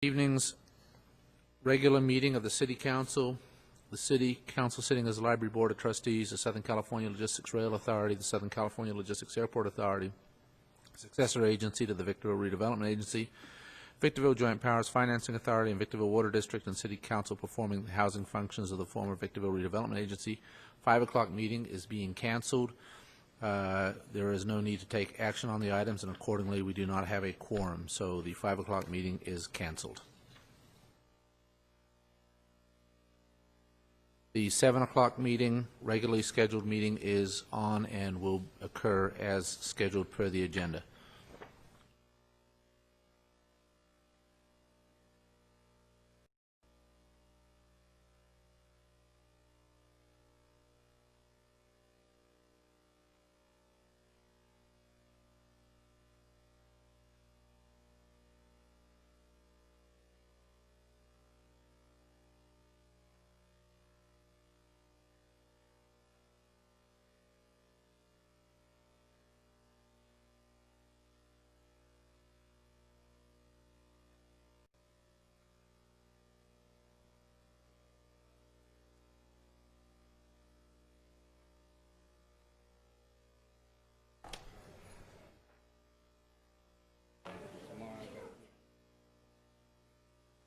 Evening's regular meeting of the City Council. The City Council sitting as the Library Board of Trustees, the Southern California Logistics Rail Authority, the Southern California Logistics Airport Authority, successor agency to the Victorville Redevelopment Agency, Victorville Joint Powers Financing Authority, and Victorville Water District, and City Council performing the housing functions of the former Victorville Redevelopment Agency. 5 o'clock meeting is being canceled. There is no need to take action on the items, and accordingly, we do not have a quorum, so the 5 o'clock meeting is canceled. The 7 o'clock meeting, regularly scheduled meeting, is on and will occur as scheduled per the agenda.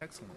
Excellent.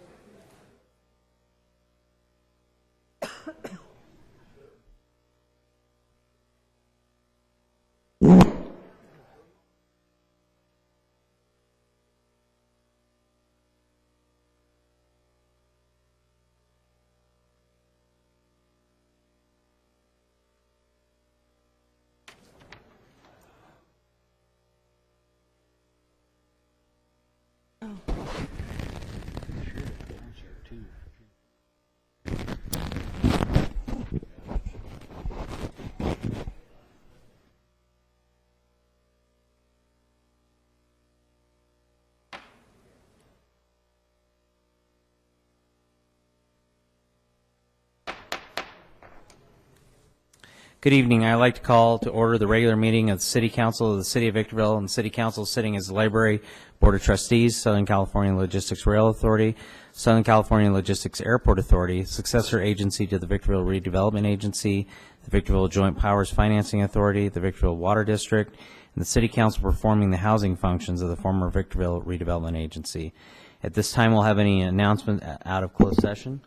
Good evening. I'd like to call to order the regular meeting of the City Council of the City of Victorville, and the City Council sitting as the Library Board of Trustees, Southern California Logistics Rail Authority, Southern California Logistics Airport Authority, successor agency to the Victorville Redevelopment Agency, the Victorville Joint Powers Financing Authority, the Victorville Water District, and the City Council performing the housing functions of the former Victorville Redevelopment Agency. At this time, we'll have any announcement out of closed session.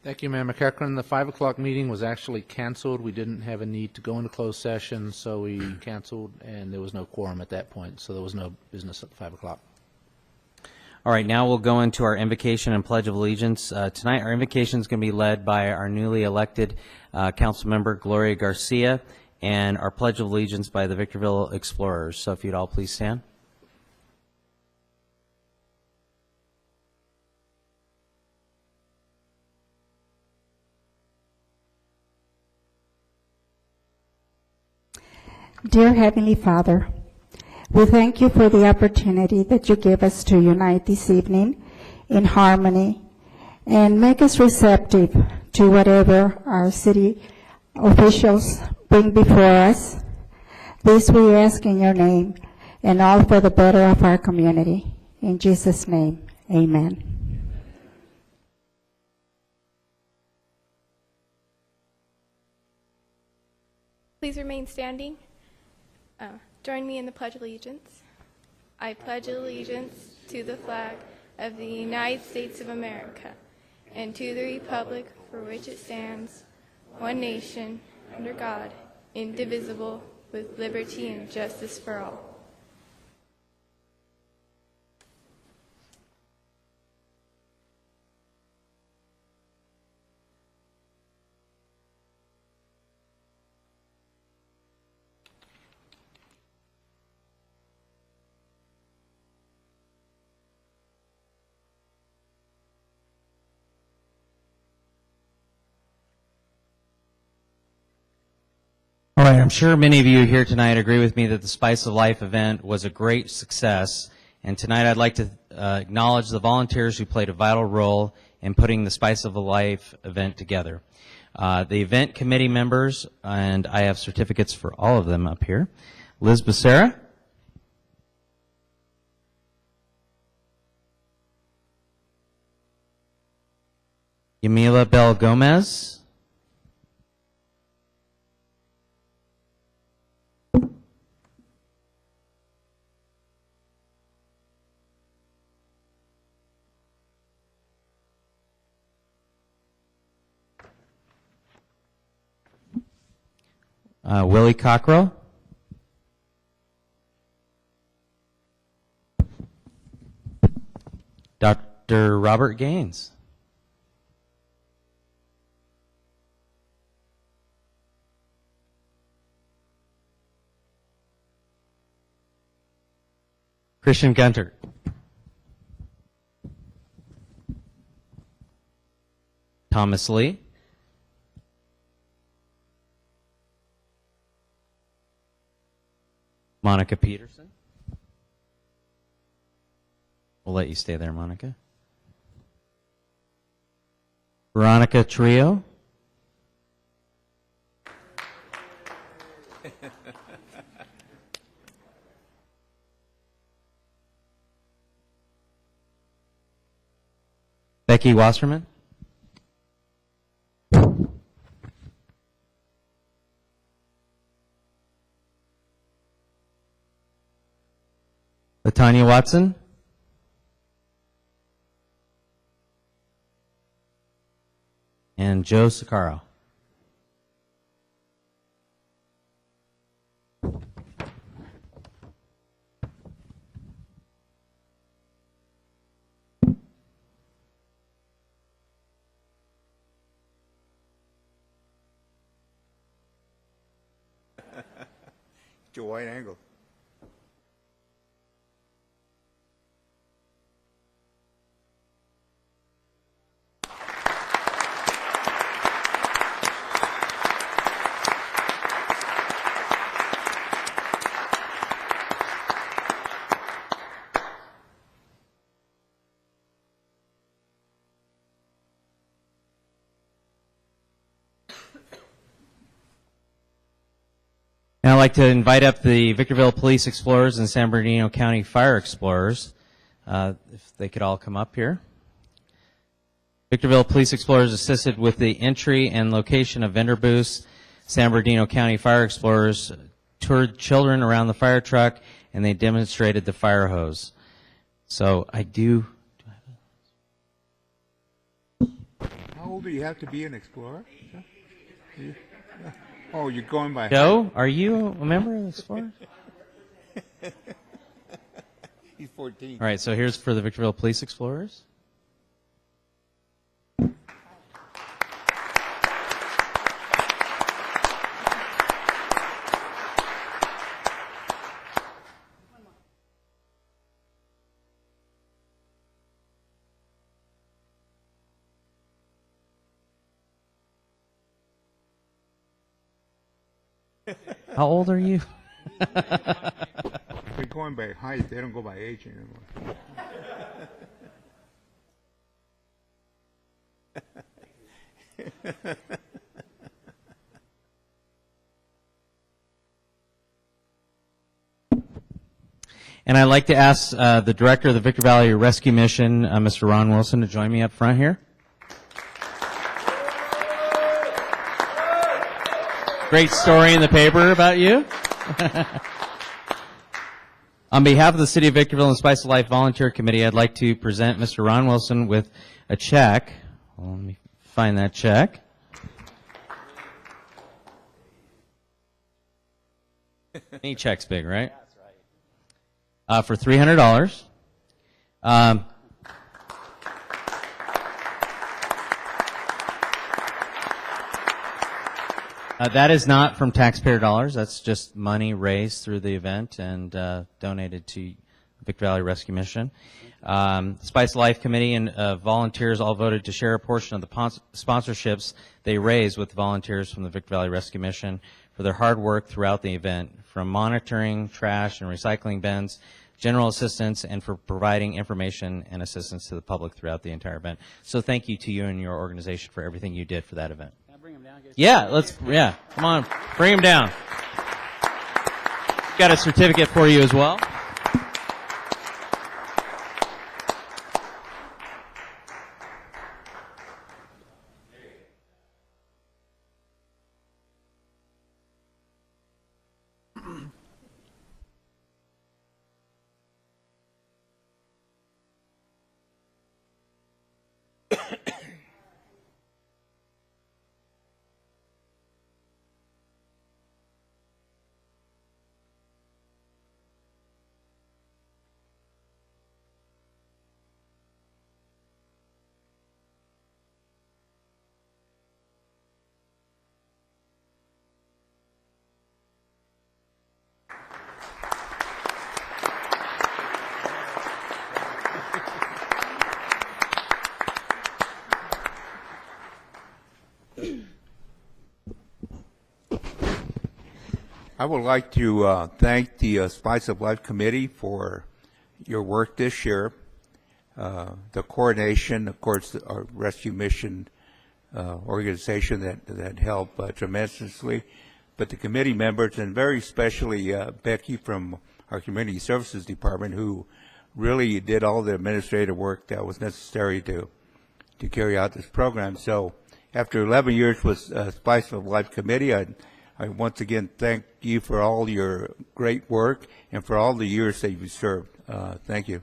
Thank you, Mayor McEachran. The 5 o'clock meeting was actually canceled. We didn't have a need to go into closed session, so we canceled, and there was no quorum at that point, so there was no business at 5 o'clock. All right, now we'll go into our invocation and Pledge of Allegiance. Tonight, our invocation is going to be led by our newly elected council member, Gloria Garcia, and our Pledge of Allegiance by the Victorville Explorers. So if you'd all please stand. Dear Heavenly Father, we thank you for the opportunity that you give us to unite this evening in harmony and make us receptive to whatever our city officials bring before us. This we ask in your name, and all for the better of our community. In Jesus' name, amen. Please remain standing. Join me in the Pledge of Allegiance. I pledge allegiance to the flag of the United States of America and to the republic for which it stands, one nation, under God, indivisible, with liberty and justice for all. All right, I'm sure many of you here tonight agree with me that the Spice of Life event was a great success, and tonight I'd like to acknowledge the volunteers who played a vital role in putting the Spice of Life event together. The event committee members, and I have certificates for all of them up here. Liz Becerra, Yamila Bell Gomez. Willie Cockrell. Dr. Robert Gaines. Christian Gunter. Thomas Lee. Monica Peterson. We'll let you stay there, Monica. Veronica Trio. Becky Wasserman. Latanya Watson. And Joe Sicaro. It's a wide angle. Now I'd like to invite up the Victorville Police Explorers and San Bernardino County Fire Explorers, if they could all come up here. Victorville Police Explorers assisted with the entry and location of vendor booths. San Bernardino County Fire Explorers toured children around the fire truck, and they demonstrated the fire hose. So I do. How old do you have to be an explorer? Oh, you're going by height. Joe, are you a member of the Explorers? He's 14. All right, so here's for the Victorville Police Explorers. How old are you? They're going by height. They don't go by age anymore. And I'd like to ask the director of the Victor Valley Rescue Mission, Mr. Ron Wilson, to join me up front here. Great story in the paper about you. On behalf of the City of Victorville and Spice of Life Volunteer Committee, I'd like to present Mr. Ron Wilson with a check. Well, let me find that check. Any check's big, right? That's right. For $300. That is not from taxpayer dollars. That's just money raised through the event and donated to Victor Valley Rescue Mission. Spice of Life Committee and volunteers all voted to share a portion of the sponsorships they raised with volunteers from the Victor Valley Rescue Mission for their hard work throughout the event, from monitoring trash and recycling bins, general assistance, and for providing information and assistance to the public throughout the entire event. So thank you to you and your organization for everything you did for that event. Yeah, come on, bring him down. Got a certificate for you as well. I would like to thank the Spice of Life Committee for your work this year. The coordination, of course, our rescue mission organization that helped tremendously, but the committee members, and very especially Becky from our Community Services Department, who really did all the administrative work that was necessary to carry out this program. So after 11 years with Spice of Life Committee, I once again thank you for all your great work and for all the years that you served. Thank you.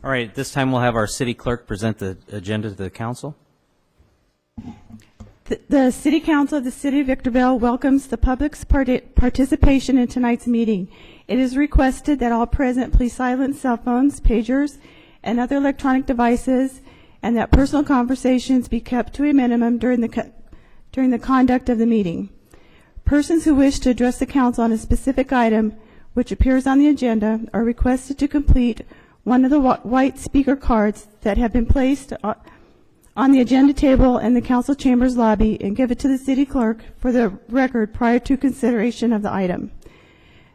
All right, at this time we'll have our city clerk present the agenda to the council. The City Council of the City of Victorville welcomes the public's participation in tonight's meeting. It is requested that all present please silence cell phones, pagers, and other electronic devices, and that personal conversations be kept to a minimum during the conduct of the meeting. Persons who wish to address the council on a specific item which appears on the agenda are requested to complete one of the white speaker cards that have been placed on the agenda table in the council chambers lobby and give it to the city clerk for the record prior to consideration of the item.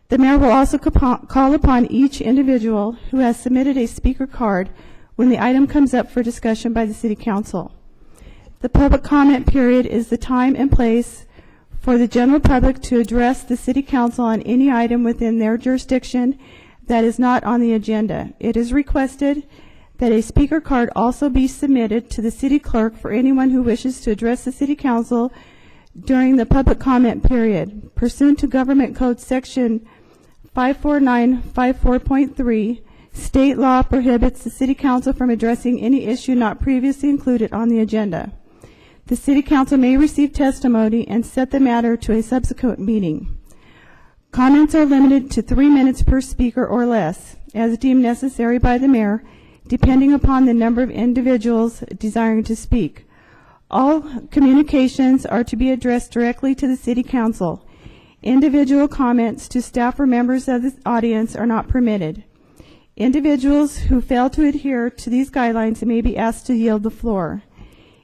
The mayor will also call upon each individual who has submitted a speaker card when the item comes up for discussion by the city council. The public comment period is the time and place for the general public to address the city council on any item within their jurisdiction that is not on the agenda. It is requested that a speaker card also be submitted to the city clerk for anyone who wishes to address the city council during the public comment period. Pursuant to Government Code Section 54954.3, state law prohibits the city council from addressing any issue not previously included on the agenda. The city council may receive testimony and set the matter to a subsequent meeting. Comments are limited to 3 minutes per speaker or less, as deemed necessary by the mayor, depending upon the number of individuals desiring to speak. All communications are to be addressed directly to the city council. Individual comments to staff or members of the audience are not permitted. Individuals who fail to adhere to these guidelines may be asked to yield the floor.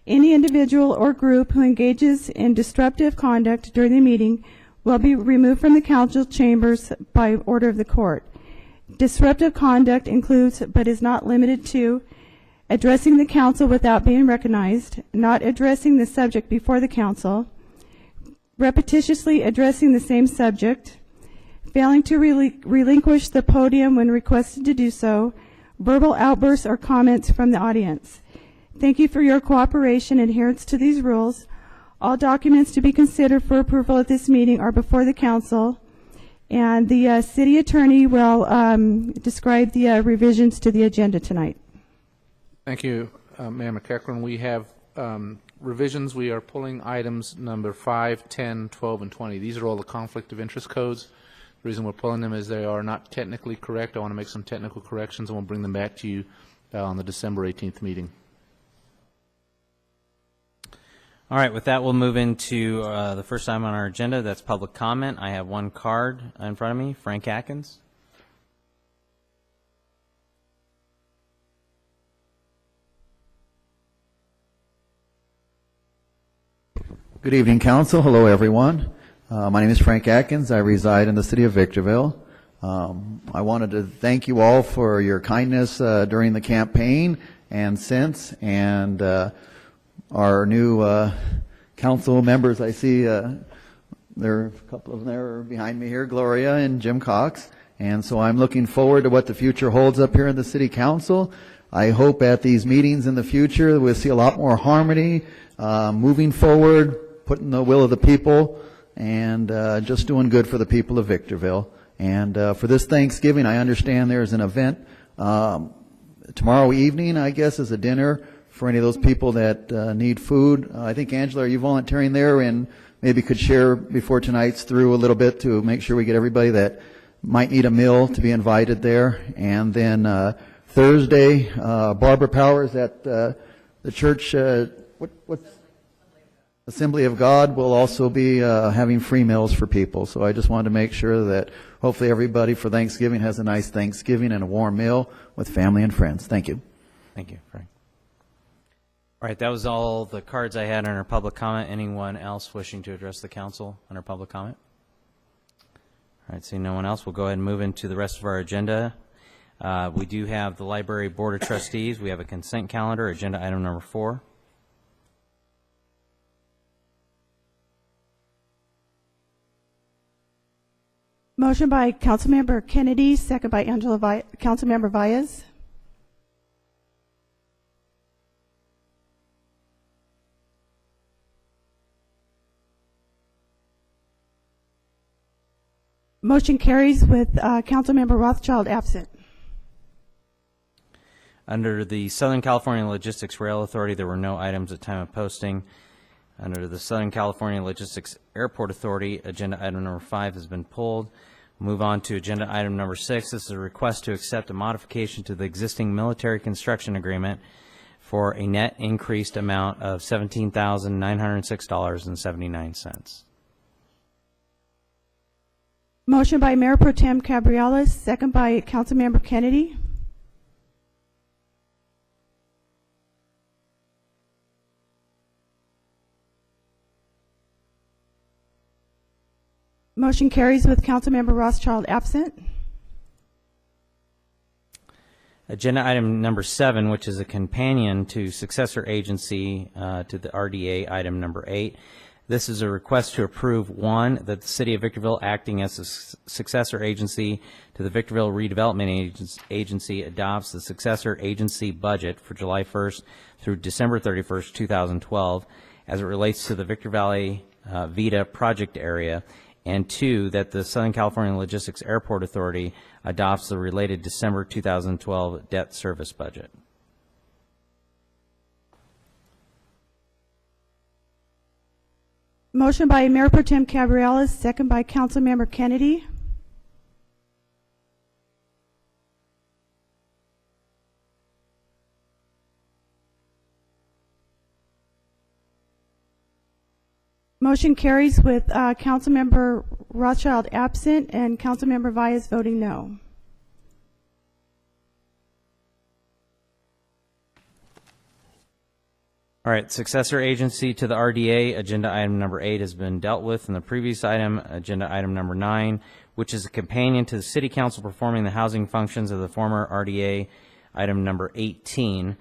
Any individual or group who engages in disruptive conduct during the meeting will be removed from the council chambers by order of the court. Disruptive conduct includes, but is not limited to, addressing the council without being recognized, not addressing the subject before the council, repetitiously addressing the same subject, failing to relinquish the podium when requested to do so, verbal outbursts or comments from the audience. Thank you for your cooperation and adherence to these rules. All documents to be considered for approval at this meeting are before the council, and the city attorney will describe the revisions to the agenda tonight. Thank you, Mayor McEachran. We have revisions. We are pulling items number 5, 10, 12, and 20. These are all the conflict of interest codes. The reason we're pulling them is they are not technically correct. I want to make some technical corrections, and we'll bring them back to you on the December 18th meeting. All right, with that, we'll move into the first item on our agenda. That's public comment. I have one card in front of me. Frank Atkins. Good evening, Council. Hello, everyone. My name is Frank Atkins. I reside in the city of Victorville. I wanted to thank you all for your kindness during the campaign and since, and our new council members. I see there are a couple of them there behind me here, Gloria and Jim Cox. And so I'm looking forward to what the future holds up here in the city council. I hope at these meetings in the future we'll see a lot more harmony, moving forward, putting the will of the people, and just doing good for the people of Victorville. And for this Thanksgiving, I understand there's an event tomorrow evening, I guess, is a dinner for any of those people that need food. I think, Angela, are you volunteering there, and maybe could share before tonight's through a little bit to make sure we get everybody that might need a meal to be invited there. And then Thursday, Barbara Powers at the church, what's Assembly of God will also be having free meals for people. So I just wanted to make sure that hopefully everybody for Thanksgiving has a nice Thanksgiving and a warm meal with family and friends. Thank you. Thank you, Frank. All right, that was all the cards I had under public comment. Anyone else wishing to address the council under public comment? All right, seeing no one else, we'll go ahead and move into the rest of our agenda. We do have the Library Board of Trustees. We have a consent calendar, agenda item number 4. Motion by Councilmember Kennedy, second by Councilmember Valles. Motion carries with Councilmember Rothschild absent. Under the Southern California Logistics Rail Authority, there were no items at time of posting. Under the Southern California Logistics Airport Authority, agenda item number 5 has been pulled. Move on to agenda item number 6. This is a request to accept a modification to the existing military construction agreement for a net increased amount of $17,906.79. Motion by Mayor Pro Tem Cabriolas, second by Councilmember Kennedy. Motion carries with Councilmember Rothschild absent. Agenda item number 7, which is a companion to successor agency to the RDA item number 8. This is a request to approve, 1, that the City of Victorville, acting as a successor agency to the Victorville Redevelopment Agency, adopts the successor agency budget for July 1st through December 31st, 2012, as it relates to the Victor Valley VITA project area, and 2, that the Southern California Logistics Airport Authority adopts the related December 2012 debt service budget. Motion by Mayor Pro Tem Cabriolas, second by Councilmember Kennedy. Motion carries with Councilmember Rothschild absent and Councilmember Valles voting no. All right, successor agency to the RDA, agenda item number 8 has been dealt with in the previous item, agenda item number 9, which is a companion to the City Council performing the housing functions of the former RDA, item number 18.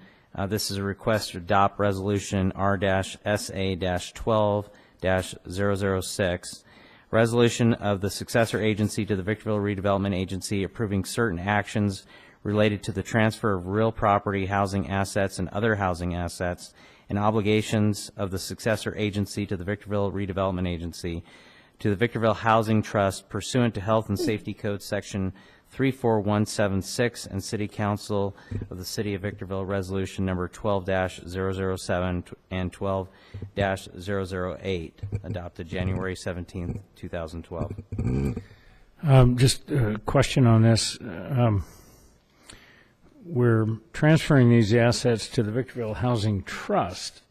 This is a request to adopt resolution R-SA-12-006, resolution of the successor agency to the Victorville Redevelopment Agency approving certain actions related to the transfer of real property, housing assets, and other housing assets, and obligations of the successor agency to the Victorville Redevelopment Agency to the Victorville Housing Trust pursuant to Health and Safety Code Section 34176 and City Council of the City of Victorville Resolution Number 12-007 and 12-008, adopted January 17, 2012. Just a question on this. We're transferring these assets to the Victorville Housing Trust,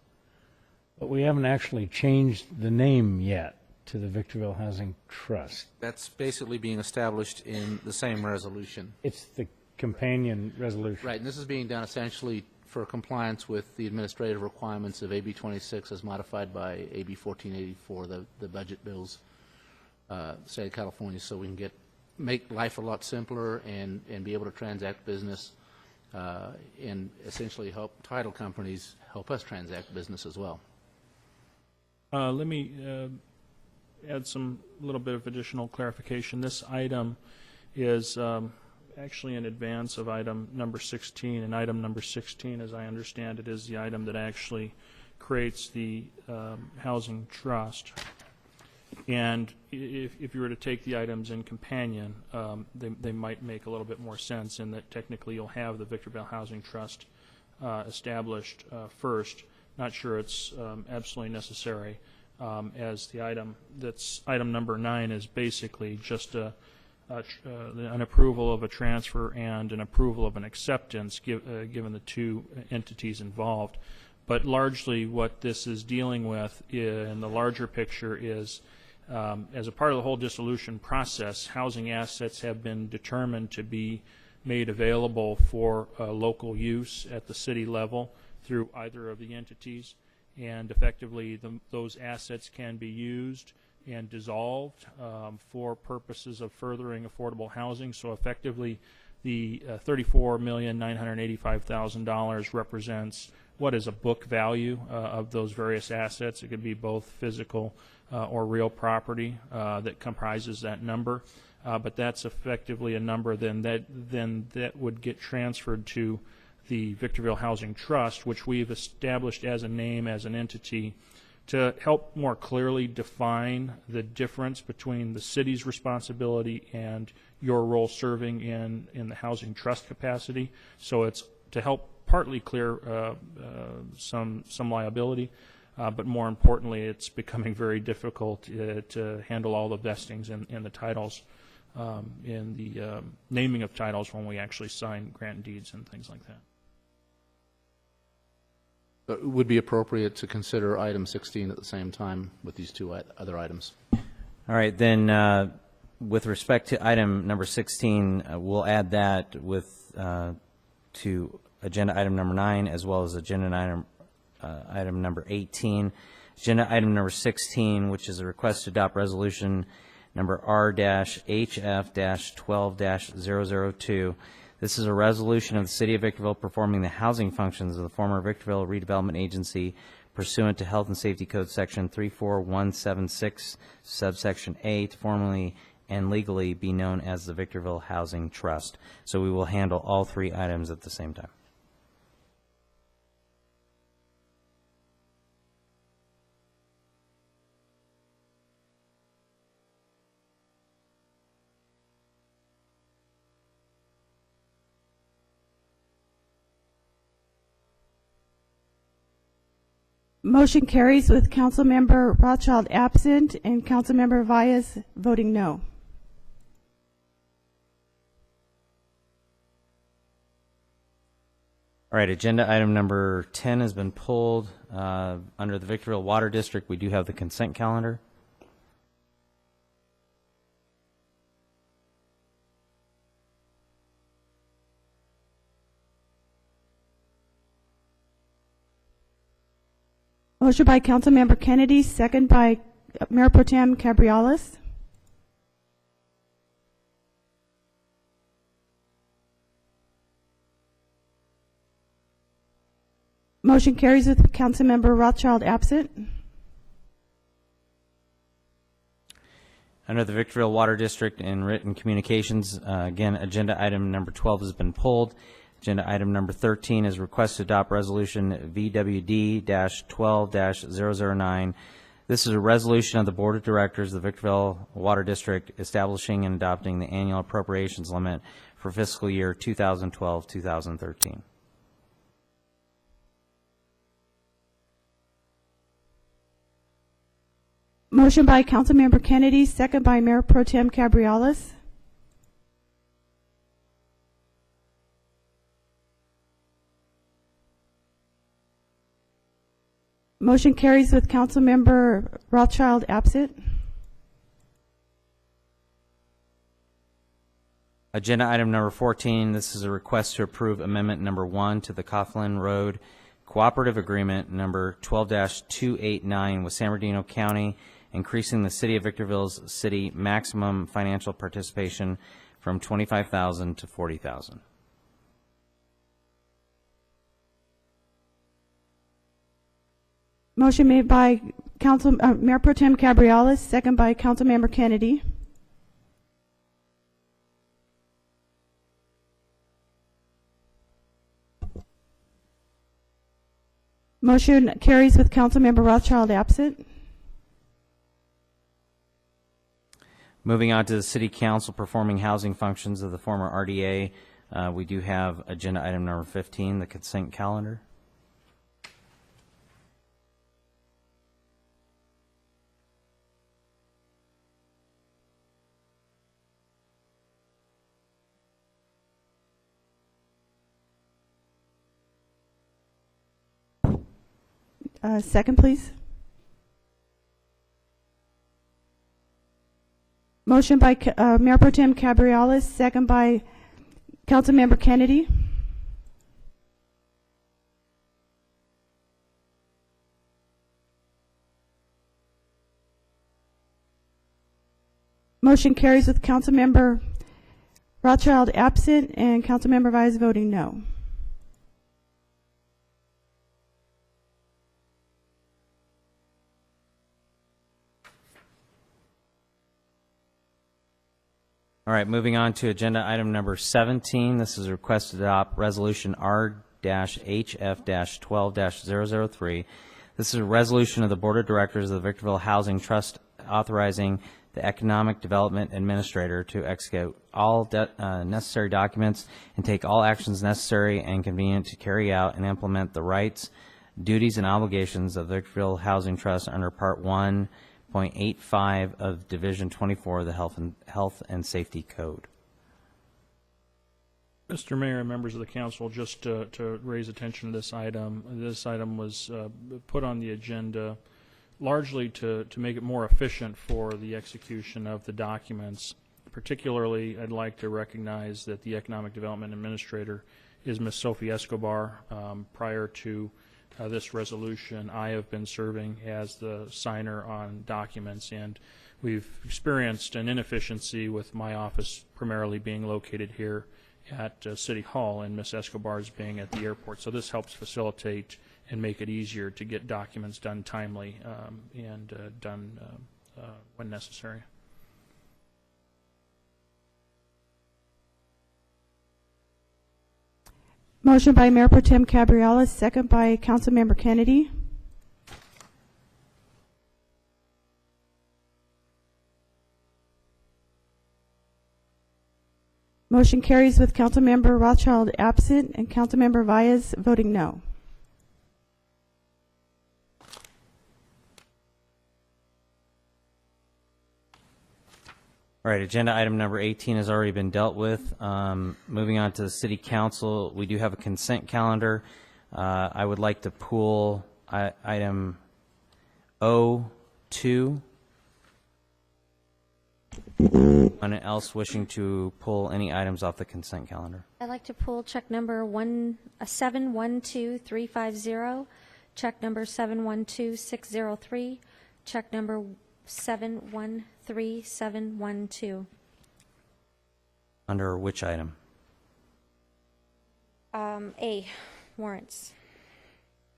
but we haven't actually changed the name yet to the Victorville Housing Trust. That's basically being established in the same resolution. It's the companion resolution. Right, and this is being done essentially for compliance with the administrative requirements of AB 26 as modified by AB 1484, the budget bills, State of California, so we can make life a lot simpler and be able to transact business and essentially help title companies help us transact business as well. Let me add some little bit of additional clarification. This item is actually in advance of item number 16, and item number 16, as I understand it, is the item that actually creates the housing trust. And if you were to take the items in companion, they might make a little bit more sense in that technically you'll have the Victorville Housing Trust established first. Not sure it's absolutely necessary, as the item that's item number 9 is basically just an approval of a transfer and an approval of an acceptance given the two entities involved. But largely what this is dealing with in the larger picture is as a part of the whole dissolution process, housing assets have been determined to be made available for local use at the city level through either of the entities, and effectively those assets can be used and dissolved for purposes of furthering affordable housing. So effectively, the $34,985,000 represents what is a book value of those various assets. It could be both physical or real property that comprises that number. But that's effectively a number then that would get transferred to the Victorville Housing Trust, which we've established as a name, as an entity, to help more clearly define the difference between the city's responsibility and your role serving in the housing trust capacity. So it's to help partly clear some liability, but more importantly, it's becoming very difficult to handle all the vestings in the titles, in the naming of titles when we actually sign grant deeds and things like that. But it would be appropriate to consider item 16 at the same time with these two other items. All right, then with respect to item number 16, we'll add that with to agenda item number 9 as well as agenda item number 18. Agenda item number 16, which is a request to adopt resolution number R-HF-12-002. This is a resolution of the City of Victorville performing the housing functions of the former Victorville Redevelopment Agency pursuant to Health and Safety Code Section 34176, subsection A, to formally and legally be known as the Victorville Housing Trust. So we will handle all three items at the same time. Motion carries with Councilmember Rothschild absent and Councilmember Valles voting no. All right, agenda item number 10 has been pulled. Under the Victorville Water District, we do have the consent calendar. Motion by Councilmember Kennedy, second by Mayor Pro Tem Cabriales. Motion carries with Councilmember Rothschild absent. Under the Victorville Water District and written communications, again, agenda item number 12 has been pulled. Agenda item number 13 is request to adopt resolution VWD-12-009. This is a resolution of the Board of Directors of the Victorville Water District establishing and adopting the annual appropriations limit for fiscal year 2012-2013. Motion by Councilmember Kennedy, second by Mayor Pro Tem Cabriales. Motion carries with Councilmember Rothschild absent. Agenda item number 14, this is a request to approve amendment number 1 to the Coughlin Road Cooperative Agreement number 12-289 with San Bernardino County, increasing the City of Victorville's city maximum financial participation from $25,000 to $40,000. Motion made by Mayor Pro Tem Cabriales, second by Councilmember Kennedy. Motion carries with Councilmember Rothschild absent. Moving on to the City Council performing housing functions of the former RDA, we do have agenda item number 15, the consent calendar. Second, please. Motion by Mayor Pro Tem Cabriales, second by Councilmember Kennedy. Motion carries with Councilmember Rothschild absent and Councilmember Vise voting no. All right, moving on to agenda item number 17. This is a request to adopt resolution R-HF-12-003. This is a resolution of the Board of Directors of the Victorville Housing Trust authorizing the Economic Development Administrator to execute all necessary documents and take all actions necessary and convenient to carry out and implement the rights, duties, and obligations of the Victorville Housing Trust under Part 1.85 of Division 24 of the Health and Safety Code. Mr. Mayor and members of the council, just to raise attention to this item was put on the agenda largely to make it more efficient for the execution of the documents. Particularly, I'd like to recognize that the Economic Development Administrator is Ms. Sophie Escobar. Prior to this resolution, I have been serving as the signer on documents, and we've experienced an inefficiency with my office primarily being located here at City Hall and Ms. Escobar's being at the airport. So this helps facilitate and make it easier to get documents done timely and done when necessary. Motion by Mayor Pro Tem Cabriolas, second by Councilmember Kennedy. Motion carries with Councilmember Rothschild absent and Councilmember Valles voting no. All right, agenda item number 18 has already been dealt with. Moving on to the City Council, we do have a consent calendar. I would like to pull item O2. Anyone else wishing to pull any items off the consent calendar? I'd like to pull check number 712350, check number 712603, check number 713712. Under which item? A, warrants,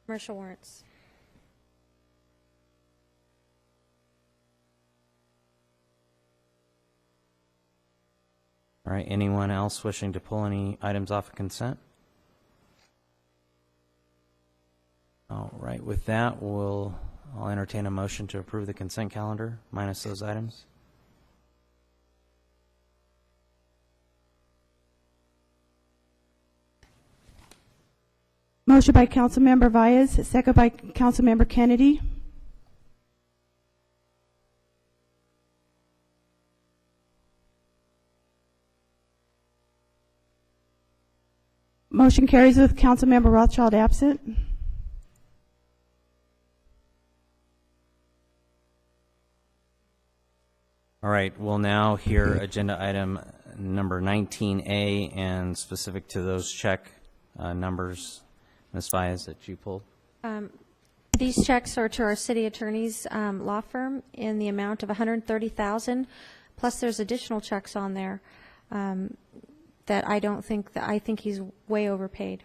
commercial warrants. All right, anyone else wishing to pull any items off of consent? All right, with that, I'll entertain a motion to approve the consent calendar minus those items. Motion by Councilmember Valles, second by Councilmember Kennedy. Motion carries with Councilmember Rothschild absent. All right, we'll now hear agenda item number 19A and specific to those check numbers, Ms. Valles, that you pulled. These checks are to our city attorney's law firm in the amount of $130,000, plus there's additional checks on there that I think he's way overpaid.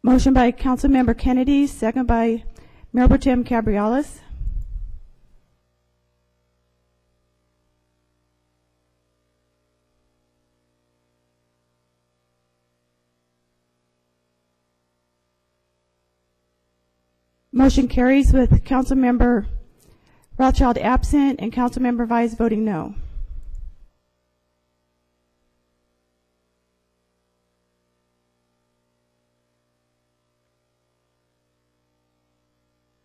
Motion by Councilmember Kennedy, second by Mayor Pro Tem Cabriolas. Motion carries with Councilmember Rothschild absent and Councilmember Valles voting no.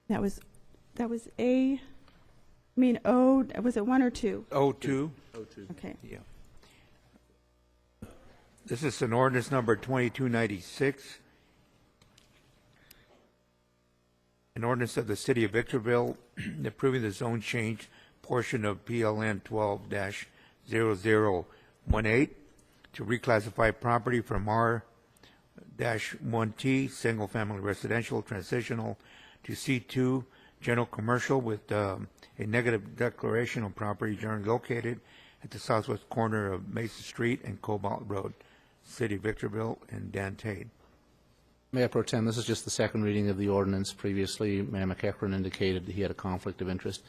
That was O, was it 1 or 2? O2. Okay. Yeah. This is an ordinance number 2296. An ordinance of the City of Victorville approving the zone change portion of PLN 12-0018 to reclassify property from R-1T, single-family residential transitional, to C2 General Commercial with a negative declaration on property generally located at the southwest corner of Mason Street and Cobalt Road, City of Victorville, and Dan Tate. Mayor Pro Tem, this is just the second reading of the ordinance. Previously, Mayor McEachran indicated that he had a conflict of interest.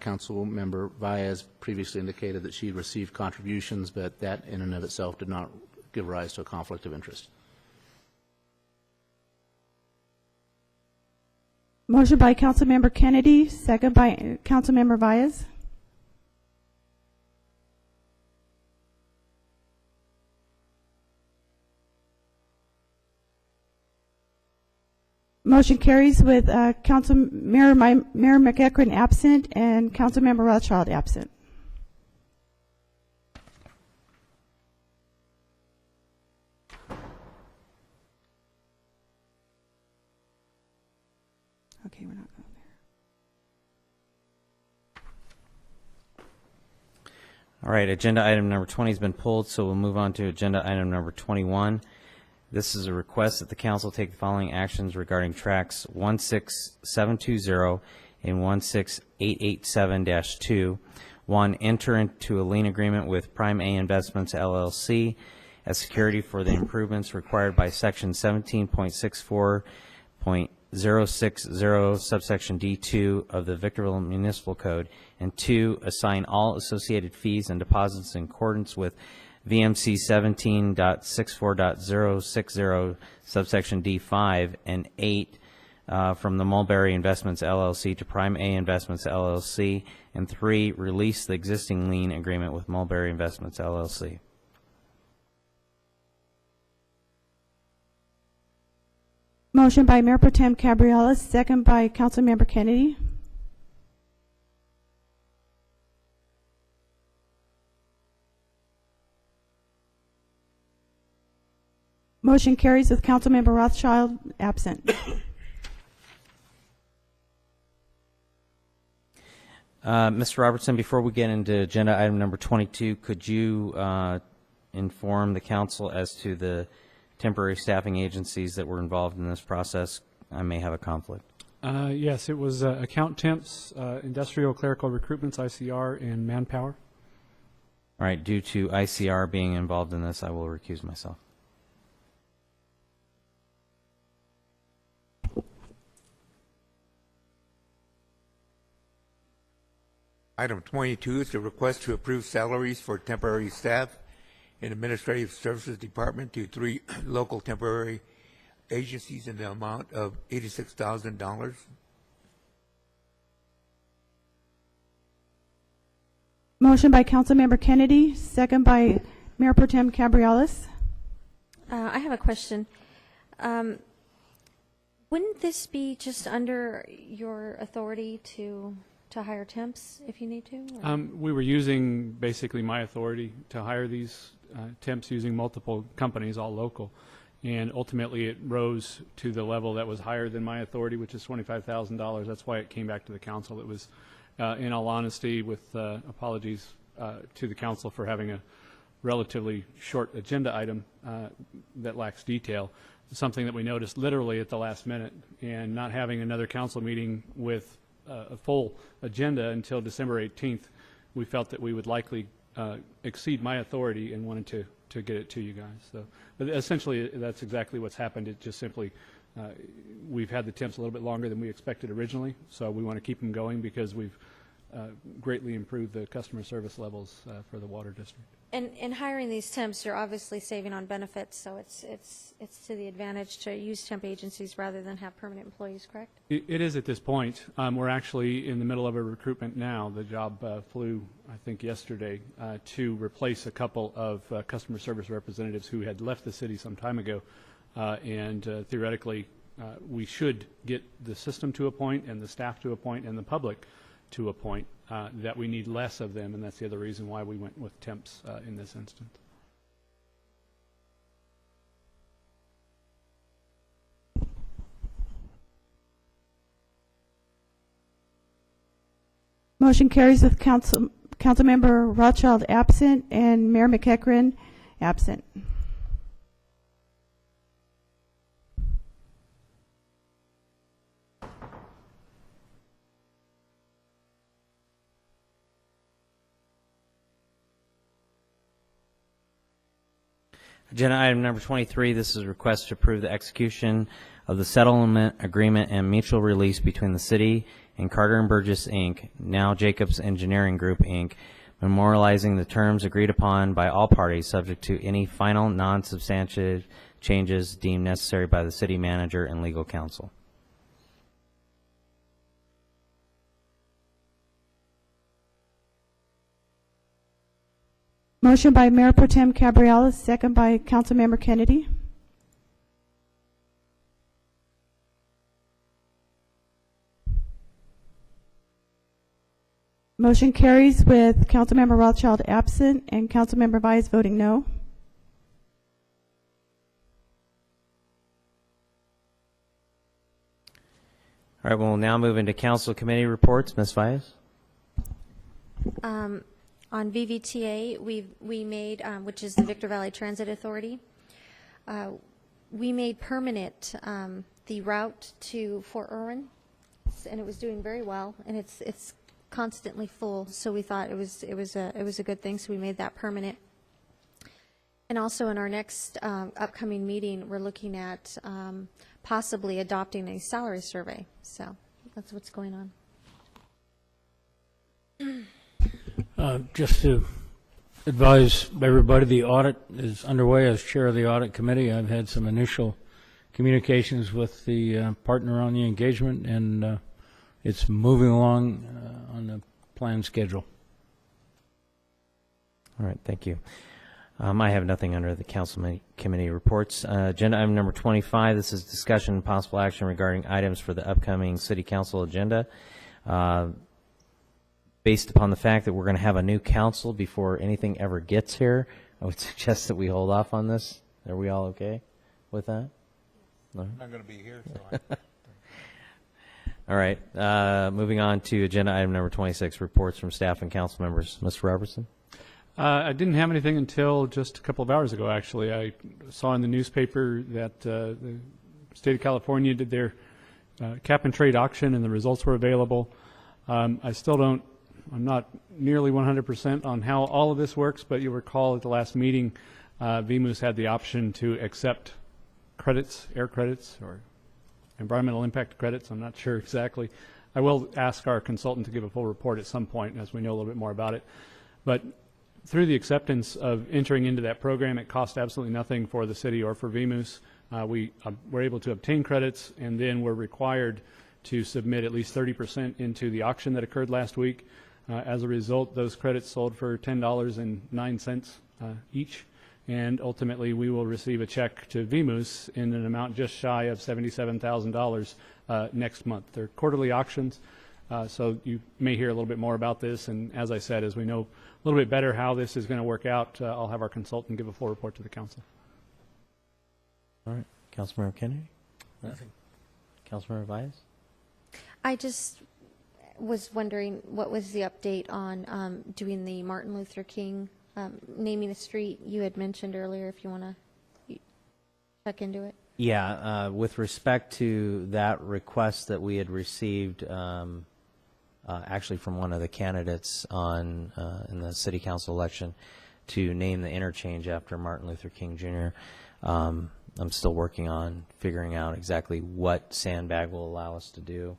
Council Member Baez previously indicated that she received contributions, but that in and of itself did not give rise to a conflict of interest. Motion by Councilmember Kennedy, second by Councilmember Baez. Motion carries with Mayor McEachran absent and Councilmember Rothschild absent. Okay, we're not going there. All right, agenda item number 20 has been pulled, so we'll move on to agenda item number 21. This is a request that the council take the following actions regarding tracks 16720 and 16887-2. 1, enter into a lien agreement with Prime A Investments LLC as security for the improvements required by section 17.64.060 subsection D2 of the Victorville Municipal Code. And 2, assign all associated fees and deposits in accordance with VMC 17.64.060 subsection D5, and 8 from the Mulberry Investments LLC to Prime A Investments LLC, and 3, release the existing lien agreement with Mulberry Investments LLC. Motion by Mayor Pro Tem Cabriolas, second by Councilmember Kennedy. Motion carries with Councilmember Rothschild absent. Mr. Robertson, before we get into agenda item number 22, could you inform the council as to the temporary staffing agencies that were involved in this process? I may have a conflict. Yes, it was account temps, industrial clerical recruitments, ICR, and manpower. All right, due to ICR being involved in this, I will recuse myself. Item 22 is a request to approve salaries for temporary staff in Administrative Services Department to 3 local temporary agencies in the amount of $86,000. Motion by Councilmember Kennedy, second by Mayor Pro Tem Cabriolas. I have a question. Wouldn't this be just under your authority to hire temps if you need to? We were using basically my authority to hire these temps using multiple companies, all local. And ultimately, it rose to the level that was higher than my authority, which is $25,000. That's why it came back to the council. It was, in all honesty, with apologies to the council for having a relatively short agenda item that lacks detail, something that we noticed literally at the last minute, and not having another council meeting with a full agenda until December 18th, we felt that we would likely exceed my authority and wanted to get it to you guys. So, but essentially, that's exactly what's happened. It just simply, we've had the temps a little bit longer than we expected originally, so we want to keep them going because we've greatly improved the customer service levels for the water district. And in hiring these temps, you're obviously saving on benefits, so it's to the advantage to use temp agencies rather than have permanent employees, correct? It is at this point. We're actually in the middle of a recruitment now. The job flew, I think, yesterday to replace a couple of customer service representatives who had left the city some time ago, and theoretically, we should get the system to a point and the staff to a point and the public to a point that we need less of them, and that's the other reason why we went with temps in this instance. Motion carries with Councilmember Rothschild absent and Mayor McEachran absent. Agenda item number 23, this is a request to approve the execution of the settlement agreement and mutual release between the city and Carter and Burgess, Inc., now Jacobs Engineering Group, Inc., memorializing the terms agreed upon by all parties subject to any final non-substantive changes deemed necessary by the city manager and legal counsel. Motion by Mayor Pro Tem Cabrera, second by Councilmember Kennedy. Motion carries with Councilmember Rothschild absent and Councilmember Vise voting no. All right, we'll now move into council committee reports. Ms. Vyas? On VVTA, we made, which is the Victor Valley Transit Authority, we made permanent the route to Fort Irwin, and it was doing very well, and it's constantly full. So we thought it was a good thing. So we made that permanent. And also in our next upcoming meeting, we're looking at possibly adopting a salary survey. So that's what's going on. Just to advise everybody, the audit is underway. As chair of the audit committee, I've had some initial communications with the partner on the engagement, and it's moving along on the planned schedule. All right, thank you. I have nothing under the council committee reports. Agenda item number 25, this is discussion and possible action regarding items for the upcoming city council agenda. Based upon the fact that we're going to have a new council before anything ever gets here, I would suggest that we hold off on this. Are we all okay with that? No? I'm not going to be here, so All right, moving on to agenda item number 26, reports from staff and council members. Mr. Robertson? I didn't have anything until just a couple of hours ago, actually. I saw in the newspaper that the state of California did their cap and trade auction, and the results were available. I'm not nearly 100% on how all of this works, but you'll recall at the last meeting, VMOOS had the option to accept credits, air credits, or environmental impact credits. I'm not sure exactly. I will ask our consultant to give a full report at some point as we know a little bit more about it. But through the acceptance of entering into that program, it cost absolutely nothing for the city or for VMOOS. We were able to obtain credits, and then we're required to submit at least 30% into the auction that occurred last week. As a result, those credits sold for $10.09 each, and ultimately we will receive a check to VMOOS in an amount just shy of $77,000 next month. They're quarterly auctions, so you may hear a little bit more about this, and as I said, as we know a little bit better how this is going to work out, I'll have our consultant give a full report to the council. All right, Councilmember Kennedy? Nothing. Councilmember Vyas? I just was wondering what was the update on doing the Martin Luther King, naming a street you had mentioned earlier, if you want to check into it. Yeah, with respect to that request that we had received actually from one of the candidates in the city council election to name the interchange after Martin Luther King Jr., I'm still working on figuring out exactly what Sandbag will allow us to do.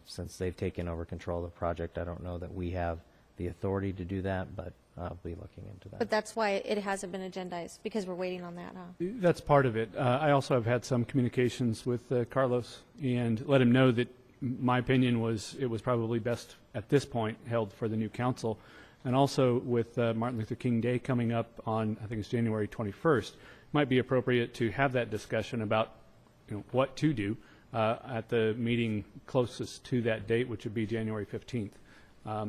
Since they've taken over control of the project, I don't know that we have the authority to do that, but I'll be looking into that. But that's why it hasn't been agendized, because we're waiting on that, huh? That's part of it. I also have had some communications with Carlos and let him know that my opinion was it was probably best at this point held for the new council. And also with Martin Luther King Day coming up on, I think it's January 21st, might be appropriate to have that discussion about what to do at the meeting closest to that date, which would be January 15th.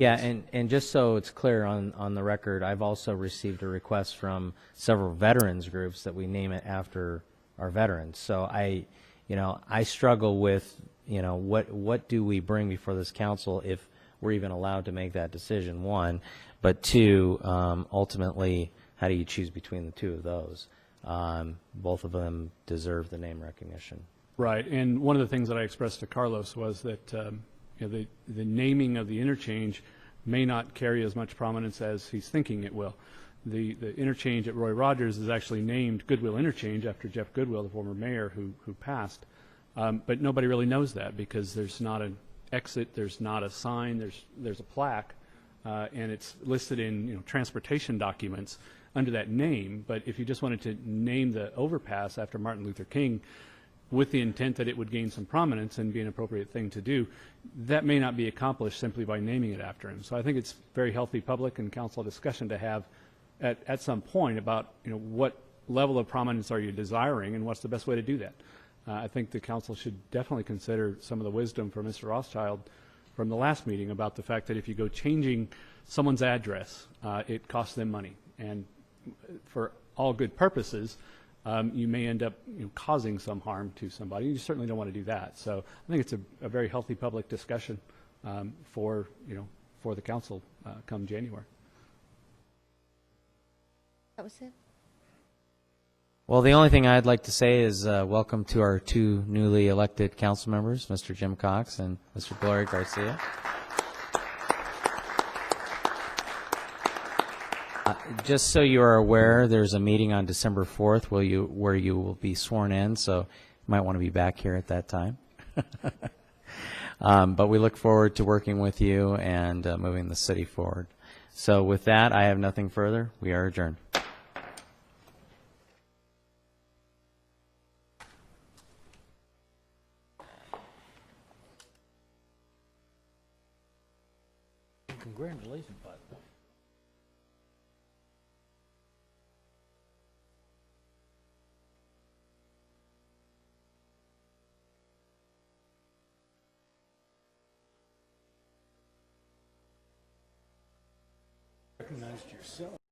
Yeah, and just so it's clear on the record, I've also received a request from several veterans groups that we name it after our veterans. So I struggle with, what do we bring before this council if we're even allowed to make that decision, one, but two, ultimately, how do you choose between the two of those? Both of them deserve the name recognition. Right, and one of the things that I expressed to Carlos was that the naming of the interchange may not carry as much prominence as he's thinking it will. the interchange at Roy Rogers is actually named Goodwill Interchange after Jeff Goodwill, the former mayor who passed. But nobody really knows that because there's not an exit, there's not a sign, there's a plaque, and it's listed in transportation documents under that name. But if you just wanted to name the overpass after Martin Luther King with the intent that it would gain some prominence and be an appropriate thing to do, that may not be accomplished simply by naming it after him. So I think it's very healthy public and council discussion to have at some point about what level of prominence are you desiring and what's the best way to do that. I think the council should definitely consider some of the wisdom from Mr. Rothschild from the last meeting about the fact that if you go changing someone's address, it costs them money. And for all good purposes, you may end up causing some harm to somebody. You certainly don't want to do that. So I think it's a very healthy public discussion for the council come January. That was it. Well, the only thing I'd like to say is welcome to our two newly elected council members, Mr. Jim Cox and Mr. Gloria Garcia. Just so you are aware, there's a meeting on December 4th where you will be sworn in, so you might want to be back here at that time. But we look forward to working with you and moving the city forward. So with that, I have nothing further. We are adjourned. Congratulations, bud. Recognized yourself.